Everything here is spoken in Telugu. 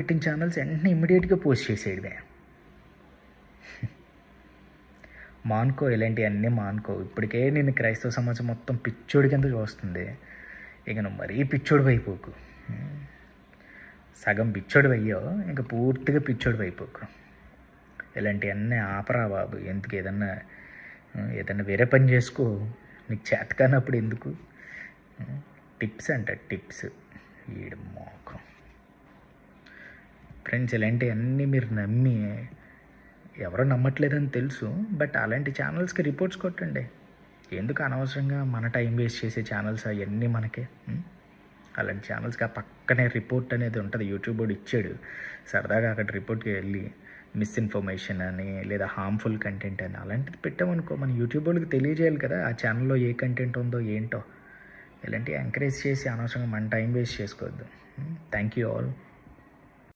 పెట్టిన ఛానల్స్ వెంటనే ఇమ్మీడియట్గా పోస్ట్ చేసేయడమే. మానుకో, ఇలాంటివన్నీ మానుకో. ఇప్పటికే నేను క్రైస్తవ సమాజం మొత్తం పిచ్చోడి కింద చూస్తుంది. ఇక నువ్వు మరీ పిచ్చోడు అయిపోకు. సగం పిచ్చోడు అయ్యో, ఇంకా పూర్తిగా పిచ్చోడు అయిపోకు. ఇలాంటివన్నీ ఆపరా బాబు. ఎందుకు ఏదన్నా వేరే పని చేసుకో. నీకు చేత కానప్పుడు ఎందుకు? టిప్స్ అంట, టిప్స్. ఈడు మోకం. ఫ్రెండ్స్, ఇలాంటివన్నీ మీరు నమ్మి, ఎవరో నమ్మట్లేదని తెలుసు, బట్ అలాంటి ఛానల్స్కి రిపోర్ట్స్ కొట్టండి. ఎందుకు అనవసరంగా మన టైం వేస్ట్ చేసే ఛానల్స్ అవన్నీ మనకి? అలాంటి ఛానల్స్కి ఆ పక్కనే రిపోర్ట్ అనేది ఉంటుంది. యూట్యూబ్ వాడు ఇచ్చాడు, సరదాగా అక్కడ రిపోర్ట్కి వెళ్ళి మిస్ఇన్ఫర్మేషన్ అని లేదా హార్మ్ఫుల్ కంటెంట్ అని అలాంటిది పెట్టామనుకో, మన యూట్యూబ్ వాళ్ళకి తెలియజేయాలి కదా ఆ ఛానల్లో ఏ కంటెంట్ ఉందో ఏంటో. ఇలాంటివి ఎంకరేజ్ చేసి అనవసరంగా మన టైం వేస్ట్ చేసుకోవద్దు. Thank you all.